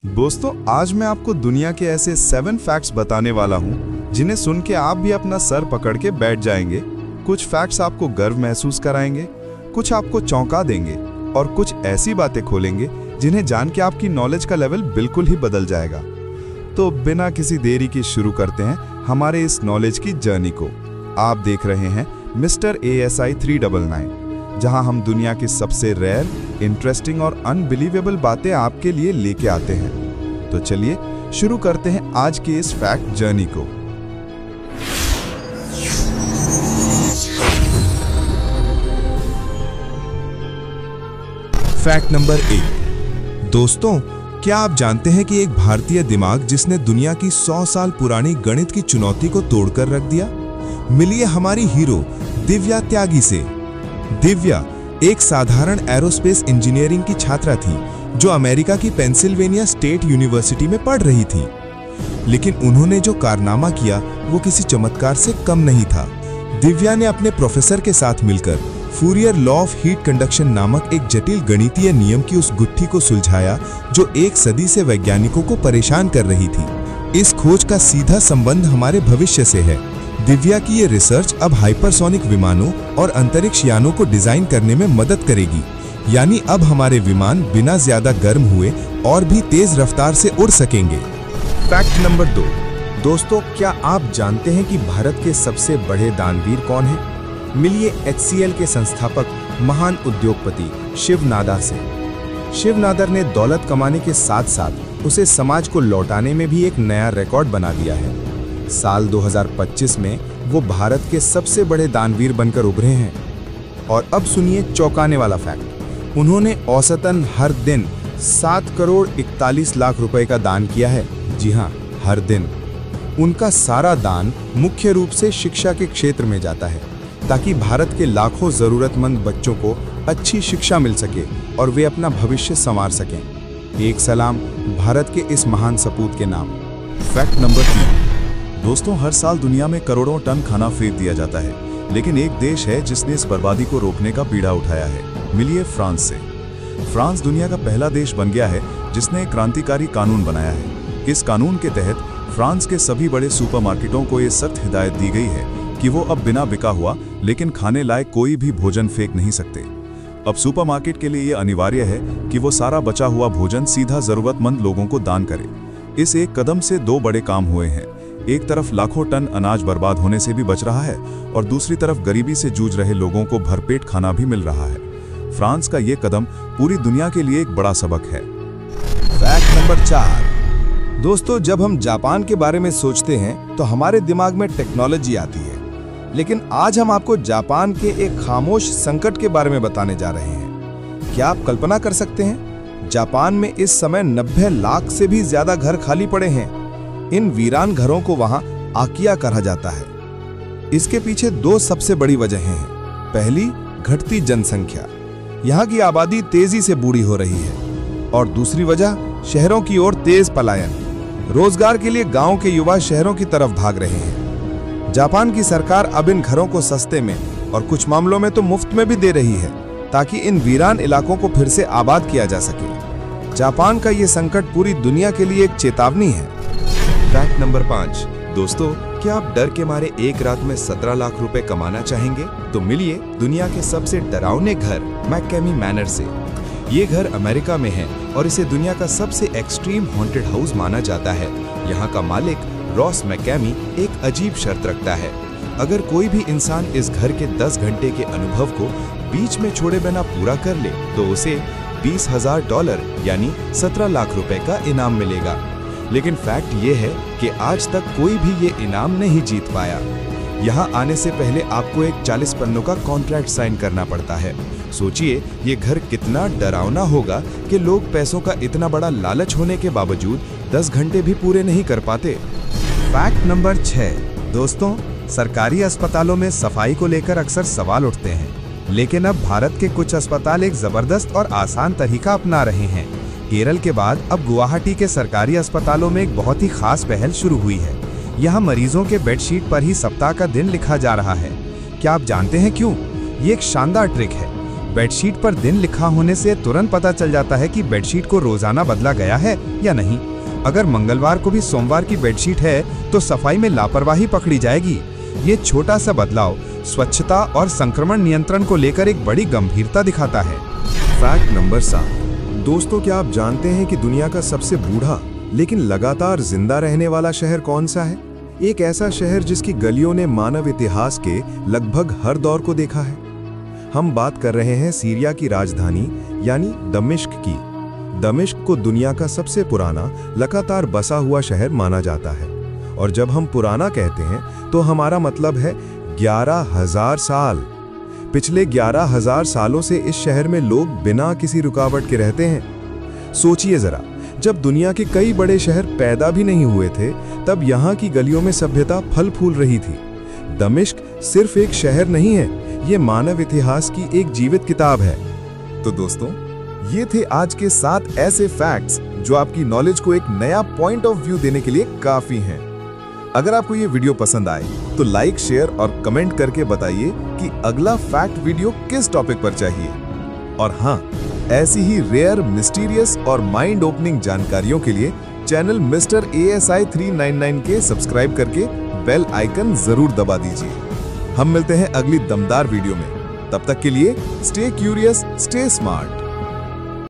दोस्तों, आज मैं आपको दुनिया के ऐसे 7 फैक्ट्स बताने वाला हूं जिन्हें सुन के आप भी अपना सर पकड़ के बैठ जाएंगे। कुछ फैक्ट्स आपको गर्व महसूस कराएंगे, कुछ आपको चौंका देंगे और कुछ ऐसी बातें खोलेंगे जिन्हें जान के आपकी नॉलेज का लेवल बिल्कुल ही बदल जाएगा। तो बिना किसी देरी के शुरू करते हैं हमारे इस नॉलेज की जर्नी को। आप देख रहे हैं मिस्टर ASI 399, जहां हम दुनिया की सबसे रेयर, इंटरेस्टिंग और अनबिलीवेबल बातें आपके लिए लेके आते हैं। तो चलिए शुरू करते हैं आज की इस फैक्ट जर्नी को। Fact number 1। दोस्तों, क्या आप जानते हैं कि एक भारतीय दिमाग जिसने दुनिया की 100 साल पुरानी गणित की चुनौती को तोड़कर रख दिया? मिलिए हमारी हीरो दिव्या त्यागी से। दिव्या एक साधारण एरोस्पेस इंजीनियरिंग की छात्रा थी जो अमेरिका की पेंसिल्वेनिया स्टेट यूनिवर्सिटी में पढ़ रही थी। लेकिन उन्होंने जो कारनामा किया वो किसी चमत्कार से कम नहीं था। दिव्या ने अपने प्रोफेसर के साथ मिलकर Fourier law of heat conduction नामक एक जटिल गणितीय नियम की उस गुत्थी को सुलझाया जो एक सदी से वैज्ञानिकों को परेशान कर रही थी। इस खोज का सीधा संबंध हमारे भविष्य से है। दिव्या की ये रिसर्च अब हाइपरसोनिक विमानों और अंतरिक्ष यानों को डिजाइन करने में मदद करेगी। यानी अब हमारे विमान बिना ज्यादा गर्म हुए और भी तेज रफ्तार से उड़ सकेंगे। Fact number 2। दोस्तों, क्या आप जानते हैं कि भारत के सबसे बड़े दानवीर कौन हैं? मिलिए HCL के संस्थापक महान उद्योगपति शिव नादर से। शिव नादर ने दौलत कमाने के साथ साथ उसे समाज को लौटाने में भी एक नया रिकॉर्ड बना दिया है। साल 2025 में वो भारत के सबसे बड़े दानवीर बनकर उभरे हैं। और अब सुनिए चौंकाने वाला फैक्ट। उन्होंने औसतन हर दिन 7 करोड़ 41 लाख रुपए का दान किया है। जी हाँ, हर दिन। उनका सारा दान मुख्य रूप से शिक्षा के क्षेत्र में जाता है ताकि भारत के लाखों जरूरतमंद बच्चों को अच्छी शिक्षा मिल सके और वे अपना भविष्य संवार सकें। एक सलाम भारत के इस महान सपूत के नाम। Fact number 3। दोस्तों, हर साल दुनिया में करोड़ों टन खाना फेंक दिया जाता है, लेकिन एक देश है जिसने इस बर्बादी को रोकने का बीड़ा उठाया है। मिलिए फ्रांस से। फ्रांस दुनिया का पहला देश बन गया है जिसने एक क्रांतिकारी कानून बनाया है। इस कानून के तहत फ्रांस के सभी बड़े सुपरमार्केटों को ये सख्त हिदायत दी गई है कि वो अब बिना बिका हुआ लेकिन खाने लायक कोई भी भोजन फेंक नहीं सकते। अब सुपरमार्केट के लिए ये अनिवार्य है कि वो सारा बचा हुआ भोजन सीधा जरूरतमंद लोगों को दान करे। इस एक कदम से 2 बड़े काम हुए हैं। एक तरफ लाखों टन अनाज बर्बाद होने से भी बच रहा है और दूसरी तरफ गरीबी से जूझ रहे लोगों को भरपेट खाना भी मिल रहा है। फ्रांस का ये कदम पूरी दुनिया के लिए एक बड़ा सबक है। Fact number 4। दोस्तों, जब हम जापान के बारे में सोचते हैं तो हमारे दिमाग में टेक्नोलॉजी आती है, लेकिन आज हम आपको जापान के एक खामोश संकट के बारे में बताने जा रहे हैं। क्या आप कल्पना कर सकते हैं? जापान में इस समय 90 लाख से भी ज्यादा घर खाली पड़े हैं। इन वीरान घरों को वहां आकिया कहा जाता है। इसके पीछे 2 सबसे बड़ी वजहें हैं। पहली, घटती जनसंख्या। यहाँ की आबादी तेजी से बूढ़ी हो रही है। और दूसरी वजह, शहरों की ओर तेज पलायन। रोजगार के लिए गांव के युवा शहरों की तरफ भाग रहे हैं। जापान की सरकार अब इन घरों को सस्ते में और कुछ मामलों में तो मुफ्त में भी दे रही है ताकि इन वीरान इलाकों को फिर से आबाद किया जा सके। जापान का ये संकट पूरी दुनिया के लिए एक चेतावनी है। Fact number 5। दोस्तों, क्या आप डर के मारे एक रात में 17 लाख रुपए कमाना चाहेंगे? तो मिलिए दुनिया के सबसे डरावने घर मैकैमी मैनर से। ये घर अमेरिका में है और इसे दुनिया का सबसे एक्सट्रीम हॉन्टेड हाउस माना जाता है। यहाँ का मालिक रॉस मैकैमी एक अजीब शर्त रखता है। अगर कोई भी इंसान इस घर के 10 घंटे के अनुभव को बीच में छोड़े बिना पूरा कर ले तो उसे $20,000 यानी 17 लाख रुपए का इनाम मिलेगा। लेकिन फैक्ट ये है कि आज तक कोई भी ये इनाम नहीं जीत पाया। यहाँ आने से पहले आपको एक 40 पन्नों का कॉन्ट्रैक्ट साइन करना पड़ता है। सोचिए ये घर कितना डरावना होगा कि लोग पैसों का इतना बड़ा लालच होने के बावजूद 10 घंटे भी पूरे नहीं कर पाते। Fact number 6। दोस्तों, सरकारी अस्पतालों में सफाई को लेकर अक्सर सवाल उठते हैं, लेकिन अब भारत के कुछ अस्पताल एक जबरदस्त और आसान तरीका अपना रहे हैं। केरल के बाद अब गुवाहाटी के सरकारी अस्पतालों में एक बहुत ही खास पहल शुरू हुई है। यहाँ मरीजों के बेडशीट पर ही सप्ताह का दिन लिखा जा रहा है। क्या आप जानते हैं क्यों? ये एक शानदार ट्रिक है। बेडशीट पर दिन लिखा होने से तुरंत पता चल जाता है कि बेडशीट को रोजाना बदला गया है या नहीं। अगर मंगलवार को भी सोमवार की बेडशीट है तो सफाई में लापरवाही पकड़ी जाएगी। ये छोटा सा बदलाव स्वच्छता और संक्रमण नियंत्रण को लेकर एक बड़ी गंभीरता दिखाता है। Fact number 7। दोस्तों, क्या आप जानते हैं कि दुनिया का सबसे बूढ़ा लेकिन लगातार जिंदा रहने वाला शहर कौन सा है? एक ऐसा शहर जिसकी गलियों ने मानव इतिहास के लगभग हर दौर को देखा है। हम बात कर रहे हैं सीरिया की राजधानी यानी दमिश्क की। दमिश्क को दुनिया का सबसे पुराना लगातार बसा हुआ शहर माना जाता है। और जब हम पुराना कहते हैं तो हमारा मतलब है 11,000 साल। पिछले 11,000 सालों से इस शहर में लोग बिना किसी रुकावट के रहते हैं। सोचिए जरा, जब दुनिया के कई बड़े शहर पैदा भी नहीं हुए थे, तब यहाँ की गलियों में सभ्यता फल फूल रही थी। दमिश्क सिर्फ एक शहर नहीं है, ये मानव इतिहास की एक जीवित किताब है। तो दोस्तों, ये थे आज के 7 ऐसे फैक्ट्स जो आपकी नॉलेज को एक नया पॉइंट ऑफ व्यू देने के लिए काफी हैं। अगर आपको ये वीडियो पसंद आए तो लाइक, शेयर और कमेंट करके बताइए कि अगला फैक्ट वीडियो किस टॉपिक पर चाहिए। और हाँ, ऐसी ही रेयर, मिस्टीरियस और माइंड ओपनिंग जानकारियों के लिए चैनल मिस्टर ASI 399 के सब्सक्राइब करके बेल आइकन जरूर दबा दीजिए। हम मिलते हैं अगली दमदार वीडियो में। तब तक के लिए स्टे क्यूरियस, स्टे स्मार्ट।